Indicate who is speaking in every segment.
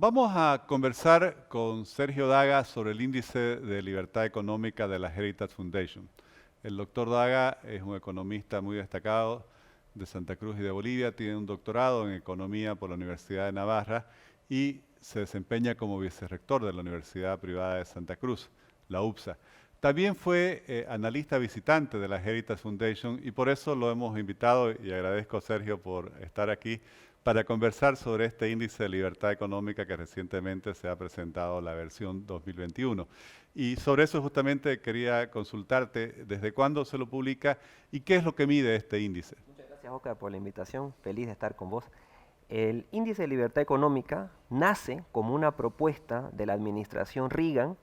Speaker 1: Vamos a conversar con Sergio Daga sobre el índice de libertad económica de la Heritage Foundation. El doctor Daga es un economista muy destacado de Santa Cruz y de Bolivia, tiene un doctorado en economía por la Universidad de Navarra y se desempeña como vicerrector de la Universidad Privada de Santa Cruz, la UPSA. También fue analista visitante de la Heritage Foundation y por eso lo hemos invitado y agradezco a Sergio por estar aquí para conversar sobre este índice de libertad económica que recientemente se ha presentado la versión 2021. Y sobre eso justamente quería consultarte desde cuándo se lo publica y qué es lo que mide este índice.
Speaker 2: Muchas gracias, Oscar, por la invitación. Feliz de estar con vos. El Índice de Libertad Económica nace como una propuesta de la administración Reagan,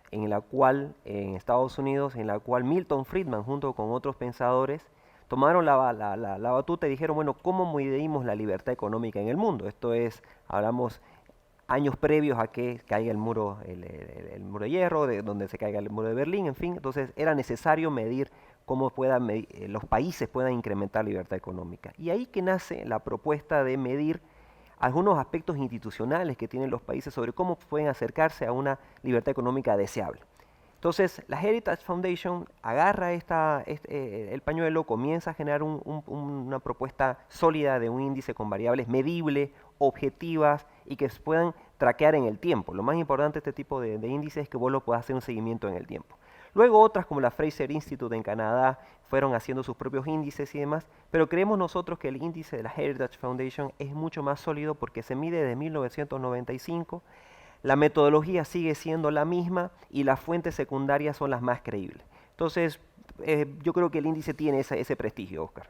Speaker 2: en la cual, en Estados Unidos, en la cual Milton Friedman, junto con otros pensadores, tomaron la batuta y dijeron, bueno, ¿cómo medimos la libertad económica en el mundo? Esto es, hablamos años previos a que caiga el muro, el muro de hierro, donde se caiga el muro de Berlín, en fin. Entonces era necesario medir cómo los países puedan incrementar libertad económica. Y ahí que nace la propuesta de medir algunos aspectos institucionales que tienen los países sobre cómo pueden acercarse a una libertad económica deseable. Entonces, la Heritage Foundation agarra el pañuelo, comienza a generar una propuesta sólida de un índice con variables medibles, objetivas y que se puedan traquear en el tiempo. Lo más importante de este tipo de índices es que vos lo puedas hacer un seguimiento en el tiempo. Luego otras como la Fraser Institute en Canadá fueron haciendo sus propios índices y demás, pero creemos nosotros que el índice de la Heritage Foundation es mucho más sólido porque se mide desde 1995. La metodología sigue siendo la misma y las fuentes secundarias son las más creíbles. Entonces, yo creo que el índice tiene ese prestigio, Oscar.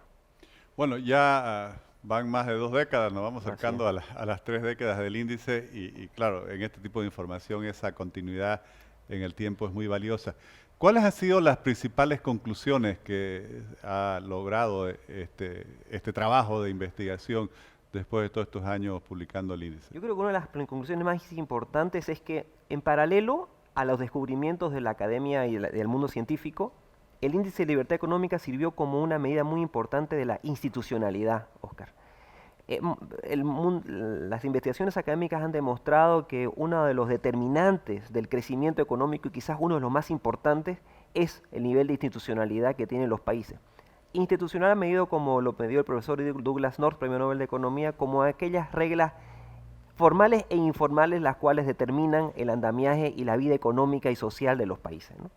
Speaker 1: Bueno, ya van más de 2 décadas, nos vamos
Speaker 2: Así es.
Speaker 1: acercando a las 3 décadas del índice y claro, en este tipo de información esa continuidad en el tiempo es muy valiosa. ¿Cuáles han sido las principales conclusiones que ha logrado este trabajo de investigación después de todos estos años publicando el índice?
Speaker 2: Yo creo que una de las conclusiones más importantes es que en paralelo a los descubrimientos de la academia y del mundo científico, el índice de libertad económica sirvió como una medida muy importante de la institucionalidad, Oscar. Las investigaciones académicas han demostrado que uno de los determinantes del crecimiento económico y quizás uno de los más importantes es el nivel de institucionalidad que tienen los países. Institucional ha medido, como lo pidió el profesor Douglas North, Premio Nobel de Economía, como aquellas reglas formales e informales las cuales determinan el andamiaje y la vida económica y social de los países, ¿no?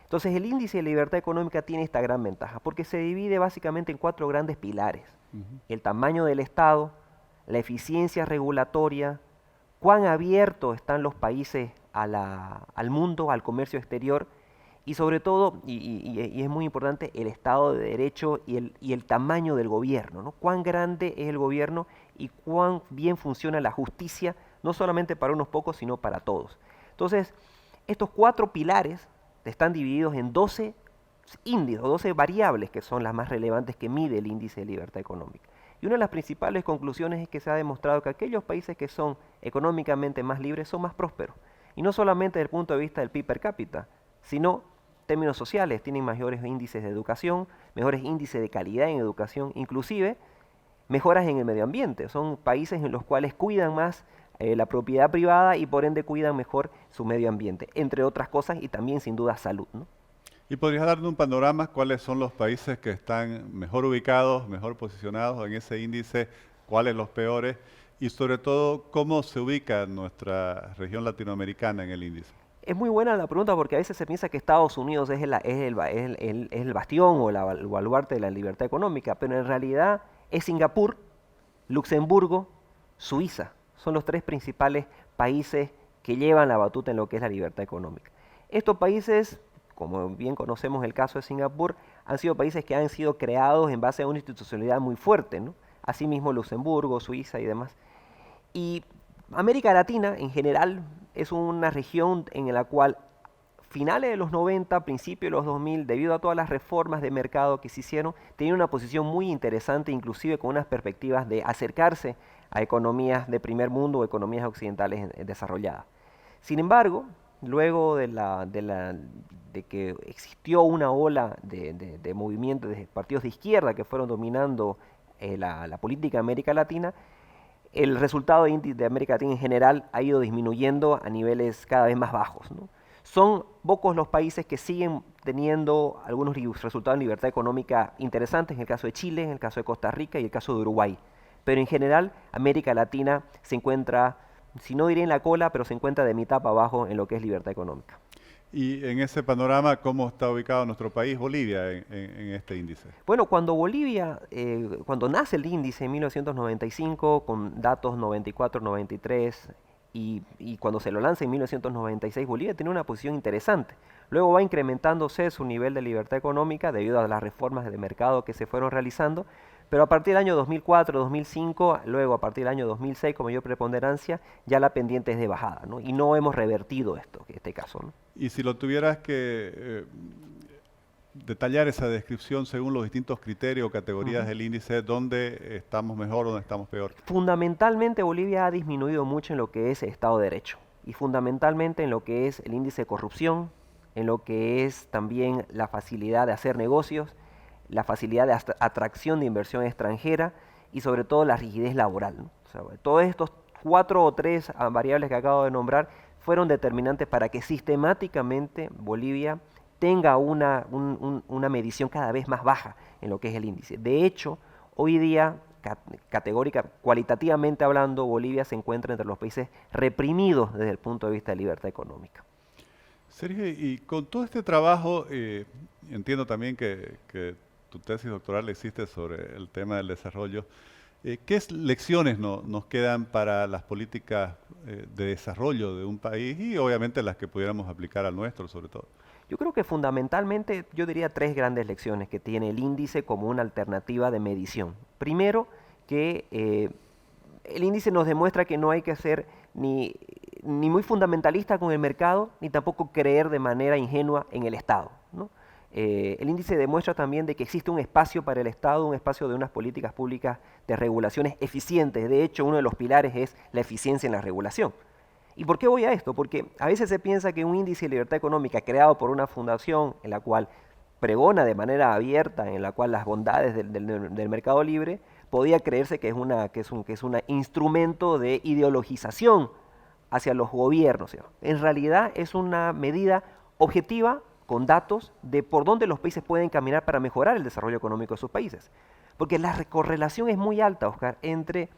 Speaker 2: Entonces el índice de libertad económica tiene esta gran ventaja, porque se divide básicamente en 4 grandes pilares.
Speaker 1: Ujú.
Speaker 2: El tamaño del Estado, la eficiencia regulatoria, cuán abiertos están los países al mundo, al comercio exterior, y sobre todo, y es muy importante, el Estado de Derecho y el tamaño del gobierno, ¿no? Cuán grande es el gobierno y cuán bien funciona la justicia, no solamente para unos pocos, sino para todos. Entonces, estos 4 pilares están divididos en 12 índices, 12 variables que son las más relevantes que mide el índice de libertad económica. Y una de las principales conclusiones es que se ha demostrado que aquellos países que son económicamente más libres son más prósperos. Y no solamente desde el punto de vista del PIB per cápita, sino términos sociales, tienen mayores índices de educación, mejores índices de calidad en educación, inclusive mejoras en el medio ambiente. Son países en los cuales cuidan más la propiedad privada y por ende cuidan mejor su medio ambiente, entre otras cosas, y también sin duda salud, ¿no?
Speaker 1: ¿Y podrías darnos un panorama cuáles son los países que están mejor ubicados, mejor posicionados en ese índice, cuáles los peores y sobre todo cómo se ubica nuestra región latinoamericana en el índice?
Speaker 2: Es muy buena la pregunta porque a veces se piensa que Estados Unidos es el bastión o el baluarte de la libertad económica, pero en realidad es Singapur, Luxemburgo, Suiza. Son los 3 principales países que llevan la batuta en lo que es la libertad económica. Estos países, como bien conocemos el caso de Singapur, han sido países que han sido creados en base a una institucionalidad muy fuerte, ¿no? Asimismo Luxemburgo, Suiza y demás. Y América Latina en general es una región en la cual finales de los 90, principios de los 2000, debido a todas las reformas de mercado que se hicieron, tenía una posición muy interesante, inclusive con unas perspectivas de acercarse a economías de primer mundo o economías occidentales desarrolladas. Sin embargo, luego de que existió una ola de movimientos de partidos de izquierda que fueron dominando la política de América Latina, el resultado de América Latina en general ha ido disminuyendo a niveles cada vez más bajos, ¿no? Son pocos los países que siguen teniendo algunos resultados en libertad económica interesantes, en el caso de Chile, en el caso de Costa Rica y el caso de Uruguay. Pero en general, América Latina se encuentra, si no diré en la cola, pero se encuentra de mitad para abajo en lo que es libertad económica.
Speaker 1: Y en ese panorama, ¿cómo está ubicado nuestro país, Bolivia, en este índice?
Speaker 2: Bueno, cuando Bolivia, cuando nace el índice en 1995, con datos 94, 93, y cuando se lo lanza en 1996, Bolivia tiene una posición interesante. Luego va incrementándose su nivel de libertad económica debido a las reformas de mercado que se fueron realizando, pero a partir del año 2004, 2005, luego a partir del año 2006, con mayor preponderancia, ya la pendiente es de bajada, ¿no? Y no hemos revertido este caso, ¿no?
Speaker 1: Y si lo tuvieras que detallar esa descripción según los distintos criterios o categorías del índice, ¿dónde estamos mejor o dónde estamos peor?
Speaker 2: Fundamentalmente Bolivia ha disminuido mucho en lo que es el Estado de Derecho y fundamentalmente en lo que es el índice de corrupción, en lo que es también la facilidad de hacer negocios, la facilidad de atracción de inversión extranjera y sobre todo la rigidez laboral, ¿no? O sea, todos estos 4 o 3 variables que acabo de nombrar fueron determinantes para que sistemáticamente Bolivia tenga una medición cada vez más baja en lo que es el índice. De hecho, hoy día, cualitativamente hablando, Bolivia se encuentra entre los países reprimidos desde el punto de vista de libertad económica.
Speaker 1: Sergio, y con todo este trabajo, entiendo también que tu tesis doctoral existe sobre el tema del desarrollo. ¿Qué lecciones nos quedan para las políticas de desarrollo de un país y obviamente las que pudiéramos aplicar al nuestro sobre todo?
Speaker 2: Yo creo que fundamentalmente, yo diría 3 grandes lecciones que tiene el índice como una alternativa de medición. Primero, que el índice nos demuestra que no hay que ser ni muy fundamentalista con el mercado, ni tampoco creer de manera ingenua en el Estado, ¿no? El índice demuestra también de que existe un espacio para el Estado, un espacio de unas políticas públicas de regulaciones eficientes. De hecho, uno de los pilares es la eficiencia en la regulación. ¿Y por qué voy a esto? Porque a veces se piensa que un índice de libertad económica creado por una fundación en la cual pregona de manera abierta, en la cual las bondades del mercado libre, podía creerse que es un instrumento de ideologización hacia los gobiernos. En realidad es una medida objetiva con datos de por dónde los países pueden caminar para mejorar el desarrollo económico de sus países. Porque la correlación es muy alta, Oscar, entre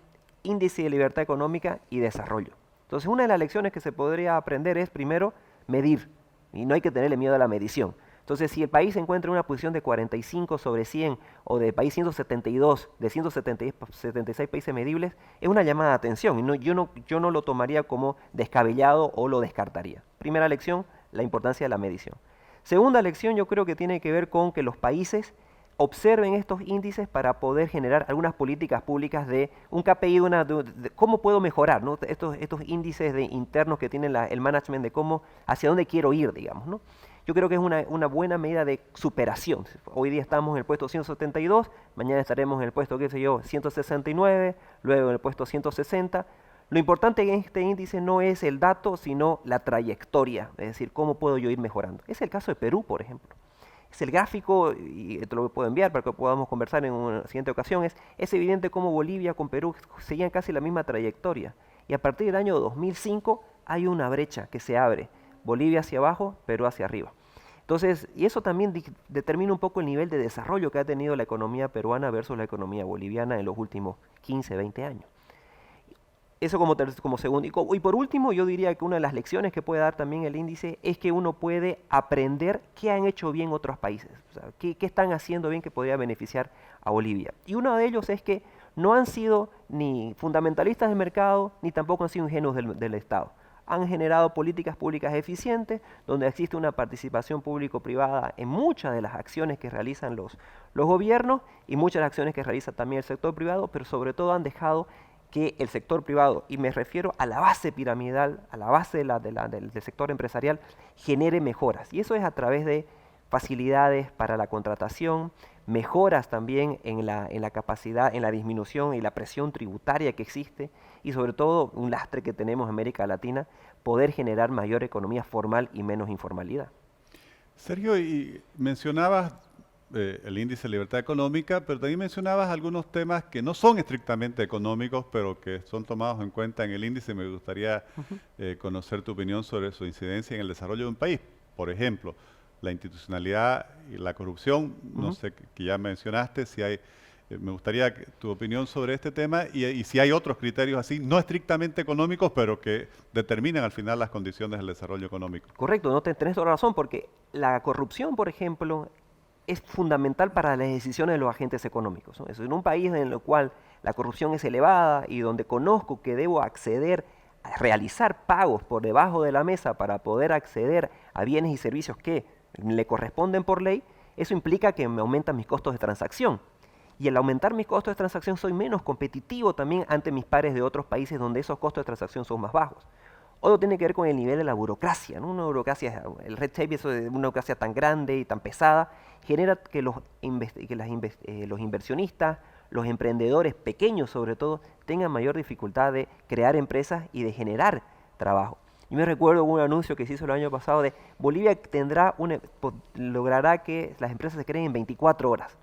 Speaker 2: índice de libertad económica y desarrollo. Entonces, una de las lecciones que se podría aprender es, primero, medir. Y no hay que tenerle miedo a la medición. Entonces, si el país se encuentra en una posición de 45 sobre 100 o de país 172, de 176 países medibles, es una llamada de atención. Y yo no lo tomaría como descabellado o lo descartaría. Primera lección, la importancia de la medición. Segunda lección, yo creo que tiene que ver con que los países observen estos índices para poder generar algunas políticas públicas de un KPI, de cómo puedo mejorar, ¿no? Estos índices internos que tiene el management de hacia dónde quiero ir, digamos, ¿no? Yo creo que es una buena medida de superación. Hoy día estamos en el puesto 172, mañana estaremos en el puesto, 169, luego en el puesto 160. Lo importante en este índice no es el dato, sino la trayectoria, es decir, cómo puedo yo ir mejorando. Es el caso de Perú, por ejemplo. Es el gráfico, y te lo puedo enviar para que podamos conversar en una siguiente ocasión, es evidente cómo Bolivia con Perú seguían casi la misma trayectoria. Y a partir del año 2005 hay una brecha que se abre. Bolivia hacia abajo, Perú hacia arriba. Entonces, y eso también determina un poco el nivel de desarrollo que ha tenido la economía peruana versus la economía boliviana en los últimos 15, 20 años. Eso como segundo. Y por último, yo diría que una de las lecciones que puede dar también el índice es que uno puede aprender qué han hecho bien otros países, o sea, qué están haciendo bien que podría beneficiar a Bolivia. Y uno de ellos es que no han sido ni fundamentalistas del mercado, ni tampoco han sido ingenuos del Estado. Han generado políticas públicas eficientes, donde existe una participación público-privada en muchas de las acciones que realizan los gobiernos y muchas de las acciones que realiza también el sector privado, pero sobre todo han dejado que el sector privado, y me refiero a la base piramidal, a la base del sector empresarial, genere mejoras. Y eso es a través de facilidades para la contratación, mejoras también en la capacidad, en la disminución y la presión tributaria que existe, y sobre todo un lastre que tenemos en América Latina, poder generar mayor economía formal y menos informalidad.
Speaker 1: Sergio, y mencionabas el índice de libertad económica, pero también mencionabas algunos temas que no son estrictamente económicos, pero que son tomados en cuenta en el índice. Me gustaría conocer tu opinión sobre su incidencia en el desarrollo de un país. Por ejemplo, la institucionalidad y la corrupción, no sé, que ya mencionaste, si hay, me gustaría tu opinión sobre este tema y si hay otros criterios así, no estrictamente económicos, pero que determinan al final las condiciones del desarrollo económico.
Speaker 2: Correcto, no tenés toda la razón, porque la corrupción, por ejemplo, es fundamental para las decisiones de los agentes económicos, ¿no? Es en un país en el cual la corrupción es elevada y donde conozco que debo acceder a realizar pagos por debajo de la mesa para poder acceder a bienes y servicios que le corresponden por ley, eso implica que me aumentan mis costos de transacción. Y al aumentar mis costos de transacción soy menos competitivo también ante mis pares de otros países donde esos costos de transacción son más bajos. Otro tiene que ver con el nivel de la burocracia, ¿no? Una burocracia, el red tape, eso de una burocracia tan grande y tan pesada, genera que los inversionistas, los emprendedores pequeños sobre todo, tengan mayor dificultad de crear empresas y de generar trabajo. Yo me recuerdo un anuncio que se hizo el año pasado de Bolivia logrará que las empresas se creen en 24 horas.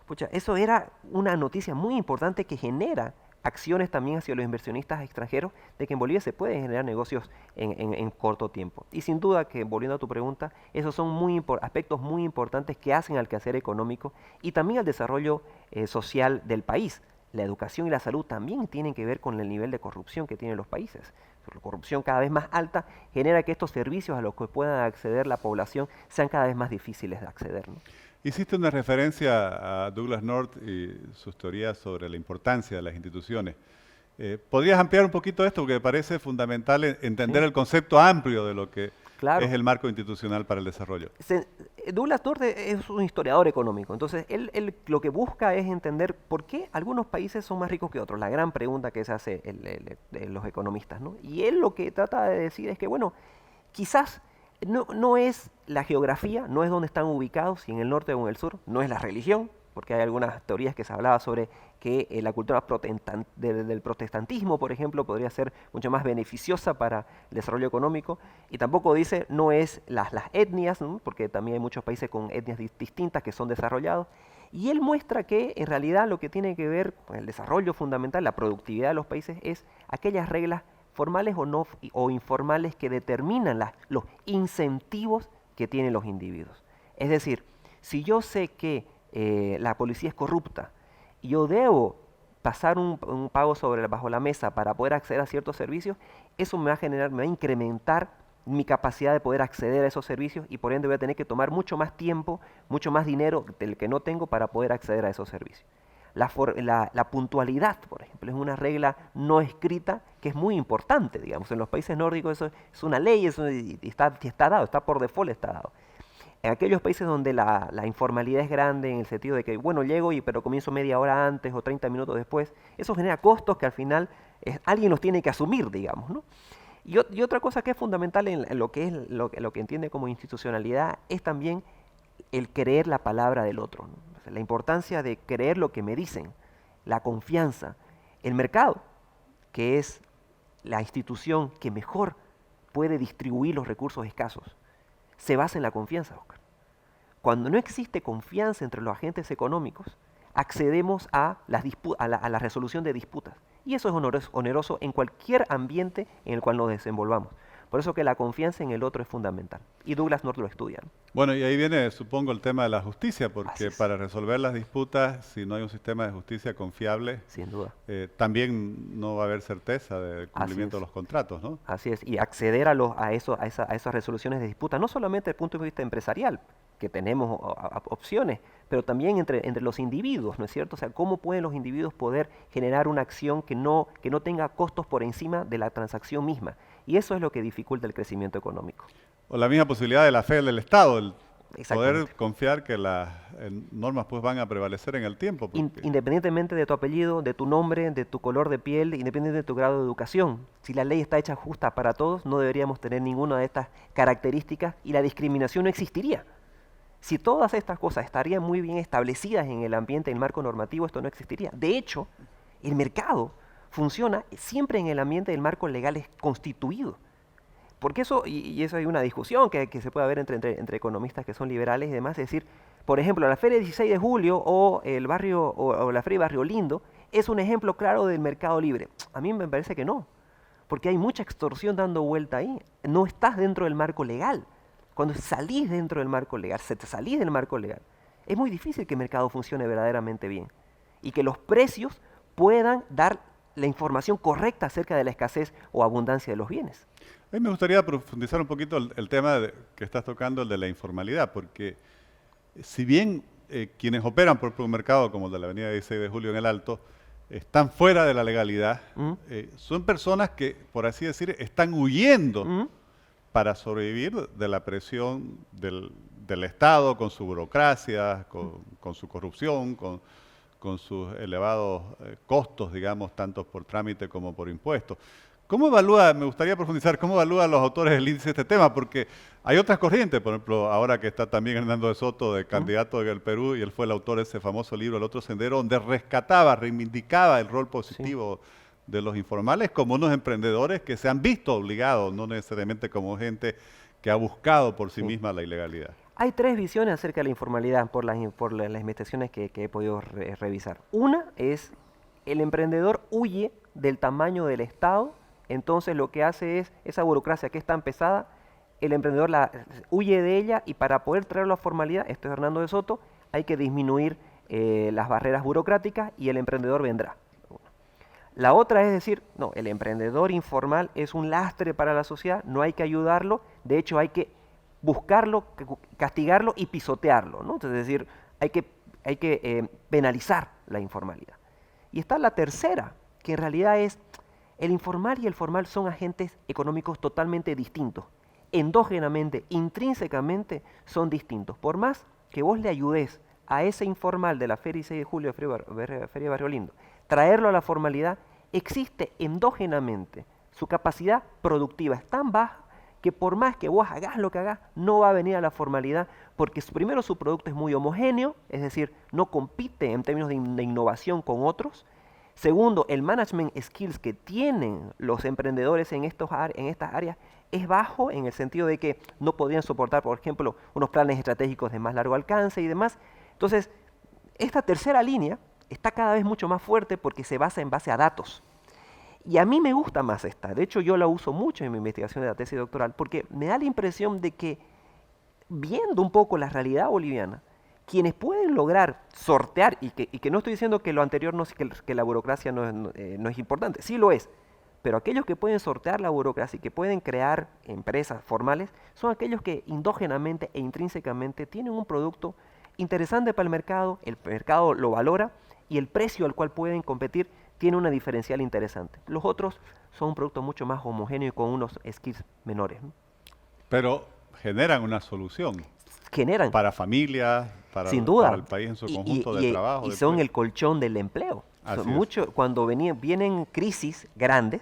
Speaker 2: Pucha, eso era una noticia muy importante que genera acciones también hacia los inversionistas extranjeros de que en Bolivia se pueden generar negocios en corto tiempo. Y sin duda que, volviendo a tu pregunta, esos son aspectos muy importantes que hacen al quehacer económico y también al desarrollo social del país. La educación y la salud también tienen que ver con el nivel de corrupción que tienen los países. La corrupción cada vez más alta genera que estos servicios a los que puedan acceder la población sean cada vez más difíciles de acceder, ¿no?
Speaker 1: Hiciste una referencia a Douglas North y sus teorías sobre la importancia de las instituciones. ¿Podrías ampliar un poquito esto? Porque me parece fundamental entender el concepto amplio de lo que es el marco institucional para el desarrollo.
Speaker 2: Douglas North es un historiador económico, entonces él lo que busca es entender por qué algunos países son más ricos que otros, la gran pregunta que se hace los economistas, ¿no? Y él lo que trata de decir es que, bueno, quizás no es la geografía, no es dónde están ubicados, si en el norte o en el sur, no es la religión, porque hay algunas teorías que se hablaba sobre que la cultura del protestantismo, por ejemplo, podría ser mucho más beneficiosa para el desarrollo económico, y tampoco dice no es las etnias, ¿no? Porque también hay muchos países con etnias distintas que son desarrollados, y él muestra que en realidad lo que tiene que ver con el desarrollo fundamental, la productividad de los países, es aquellas reglas formales o informales que determinan los incentivos que tienen los individuos. Es decir, si yo sé que la policía es corrupta y yo debo pasar un pago bajo la mesa para poder acceder a ciertos servicios, eso me va a incrementar mi capacidad de poder acceder a esos servicios y por ende voy a tener que tomar mucho más tiempo, mucho más dinero del que no tengo para poder acceder a esos servicios. La puntualidad, por ejemplo, es una regla no escrita que es muy importante, digamos. En los países nórdicos eso es una ley, está dado, está por default, está dado. En aquellos países donde la informalidad es grande, en el sentido de que, bueno, llego pero comienzo media hora antes o 30 minutos después, eso genera costos que al final alguien los tiene que asumir, digamos, ¿no? Y otra cosa que es fundamental en lo que entiende como institucionalidad es también el creer la palabra del otro, ¿no? O sea, la importancia de creer lo que me dicen, la confianza, el mercado, que es la institución que mejor puede distribuir los recursos escasos, se basa en la confianza, Oscar. Cuando no existe confianza entre los agentes económicos, accedemos a la resolución de disputas. Y eso es oneroso en cualquier ambiente en el cual nos desenvolvamos. Por eso que la confianza en el otro es fundamental. Y Douglas North lo estudia, ¿no?
Speaker 1: Bueno, y ahí viene, supongo, el tema de la justicia, porque para resolver las disputas, si no hay un sistema de justicia confiable,
Speaker 2: sin duda,
Speaker 1: también no va a haber certeza del cumplimiento de los contratos, ¿no?
Speaker 2: Así es, y acceder a esas resoluciones de disputa, no solamente desde el punto de vista empresarial, que tenemos opciones, pero también entre los individuos, ¿no es cierto? O sea, ¿cómo pueden los individuos poder generar una acción que no tenga costos por encima de la transacción misma? Y eso es lo que dificulta el crecimiento económico.
Speaker 1: O la misma posibilidad de la fe del Estado, el poder confiar que las normas pues van a prevalecer en el tiempo.
Speaker 2: Independientemente de tu apellido, de tu nombre, de tu color de piel, independientemente de tu grado de educación. Si la ley está hecha justa para todos, no deberíamos tener ninguna de estas características y la discriminación no existiría. Si todas estas cosas estarían muy bien establecidas en el ambiente, en el marco normativo, esto no existiría. De hecho, el mercado funciona siempre en el ambiente del marco legal constituido. Porque eso, y eso hay una discusión que se puede haber entre economistas que son liberales y demás, es decir, Por ejemplo, la Feria 16 de Julio o el barrio o la Feria Barrio Lindo es un ejemplo claro del mercado libre. A mí me parece que no, porque hay mucha extorsión dando vuelta ahí. No estás dentro del marco legal. Cuando salís dentro del marco legal, se te salís del marco legal, es muy difícil que el mercado funcione verdaderamente bien y que los precios puedan dar la información correcta acerca de la escasez o abundancia de los bienes.
Speaker 1: A mí me gustaría profundizar un poquito el tema que estás tocando, el de la informalidad, porque si bien quienes operan por un mercado como el de la Avenida 16 de Julio en el Alto, están fuera de la legalidad, son personas que, por así decir, están huyendo para sobrevivir de la presión del Estado, con su burocracia, con su corrupción, con sus elevados costos, digamos, tanto por trámite como por impuestos. ¿Cómo evalúa, me gustaría profundizar, cómo evalúan los autores del índice este tema? Porque hay otras corrientes, por ejemplo, ahora que está también Hernando de Soto, de candidato del Perú, y él fue el autor de ese famoso libro, El Otro Sendero, donde rescataba, reivindicaba el rol positivo de los informales como unos emprendedores que se han visto obligados, no necesariamente como gente que ha buscado por sí misma la ilegalidad.
Speaker 2: Hay tres visiones acerca de la informalidad por las investigaciones que he podido revisar. Una es el emprendedor huye del tamaño del Estado, entonces lo que hace es esa burocracia que es tan pesada, el emprendedor huye de ella y para poder traerlo a formalidad, esto es Hernando de Soto, hay que disminuir las barreras burocráticas y el emprendedor vendrá. La otra es decir, no, el emprendedor informal es un lastre para la sociedad, no hay que ayudarlo, de hecho hay que buscarlo, castigarlo y pisotearlo, ¿no? Entonces, es decir, hay que penalizar la informalidad. Y está la tercera, que en realidad es, el informal y el formal son agentes económicos totalmente distintos. Endógenamente, intrínsecamente, son distintos. Por más que vos le ayudes a ese informal de la Feria 16 de Julio de Feria Barrio Lindo, traerlo a la formalidad, existe endógenamente, su capacidad productiva es tan baja que por más que vos hagas lo que hagas, no va a venir a la formalidad, porque primero su producto es muy homogéneo, es decir, no compite en términos de innovación con otros. Segundo, el management skills que tienen los emprendedores en estas áreas es bajo en el sentido de que no podrían soportar, por ejemplo, unos planes estratégicos de más largo alcance y demás. Entonces, esta tercera línea está cada vez mucho más fuerte porque se basa en base a datos. Y a mí me gusta más esta. De hecho, yo la uso mucho en mi investigación de la tesis doctoral porque me da la impresión de que, viendo un poco la realidad boliviana, quienes pueden lograr sortear, y que no estoy diciendo que lo anterior, que la burocracia no es importante, sí lo es, pero aquellos que pueden sortear la burocracia y que pueden crear empresas formales, son aquellos que endógenamente e intrínsecamente tienen un producto interesante para el mercado lo valora y el precio al cual pueden competir tiene una diferencial interesante. Los otros son un producto mucho más homogéneo y con unos skills menores, ¿no?
Speaker 1: Pero generan una solución.
Speaker 2: Generan.
Speaker 1: Para familias,
Speaker 2: sin duda,
Speaker 1: para el país en su conjunto de trabajo.
Speaker 2: Y son el colchón del empleo. Cuando vienen crisis grandes,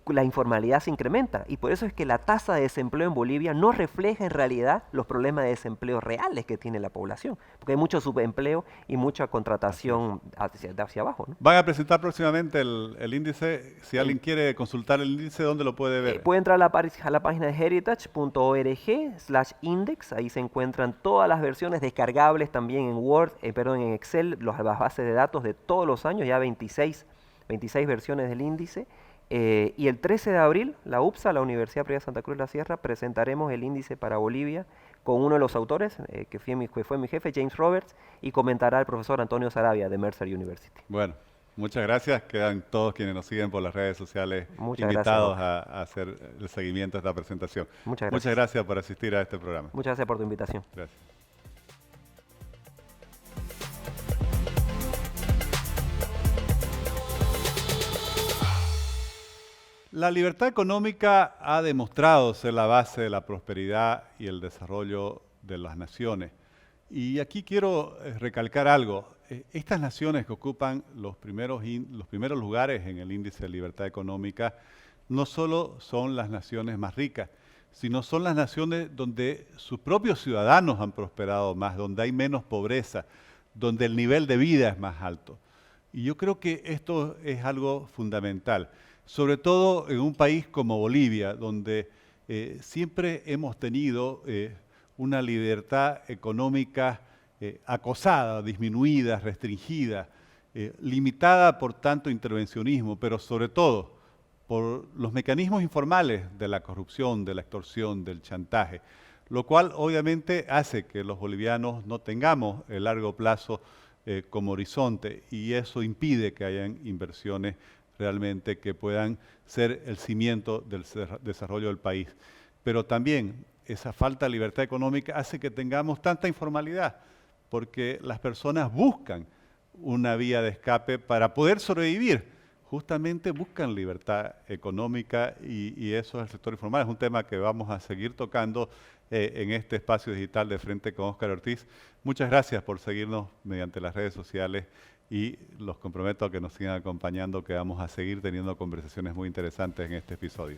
Speaker 2: la informalidad se incrementa y por eso es que la tasa de desempleo en Bolivia no refleja en realidad los problemas de desempleo reales que tiene la población, porque hay mucho subempleo y mucha contratación hacia abajo, ¿no?
Speaker 1: Van a presentar próximamente el índice. Si alguien quiere consultar el índice, ¿dónde lo puede ver?
Speaker 2: Puede entrar a la página de heritage.org/index, ahí se encuentran todas las versiones descargables también en Word, en Excel, las bases de datos de todos los años, ya 26 versiones del índice. Y el 13 de abril, la UPSA, la Universidad Privada de Santa Cruz de la Sierra, presentaremos el índice para Bolivia con uno de los autores, que fue mi jefe, James Roberts, y comentará el profesor Antonio Saravia de Mercer University.
Speaker 1: Bueno, muchas gracias. Quedan todos quienes nos siguen por las redes sociales invitados a hacer el seguimiento de esta presentación.
Speaker 2: Muchas
Speaker 1: gracias por asistir a este programa.
Speaker 2: Muchas gracias por tu invitación.
Speaker 1: Gracias. La libertad económica ha demostrado ser la base de la prosperidad y el desarrollo de las naciones. Y aquí quiero recalcar algo. Estas naciones que ocupan los primeros lugares en el índice de libertad económica no solo son las naciones más ricas, sino son las naciones donde sus propios ciudadanos han prosperado más, donde hay menos pobreza, donde el nivel de vida es más alto. Y yo creo que esto es algo fundamental, sobre todo en un país como Bolivia, donde siempre hemos tenido una libertad económica acosada, disminuida, restringida, limitada por tanto intervencionismo, pero sobre todo por los mecanismos informales de la corrupción, de la extorsión, del chantaje, lo cual obviamente hace que los bolivianos no tengamos el largo plazo como horizonte, y eso impide que hayan inversiones realmente que puedan ser el cimiento del desarrollo del país. Pero también esa falta de libertad económica hace que tengamos tanta informalidad, porque las personas buscan una vía de escape para poder sobrevivir. Justamente buscan libertad económica y eso es el sector informal. Es un tema que vamos a seguir tocando en este espacio digital de Frente con Óscar Ortiz. Muchas gracias por seguirnos mediante las redes sociales y los comprometo a que nos sigan acompañando, que vamos a seguir teniendo conversaciones muy interesantes en este episodio.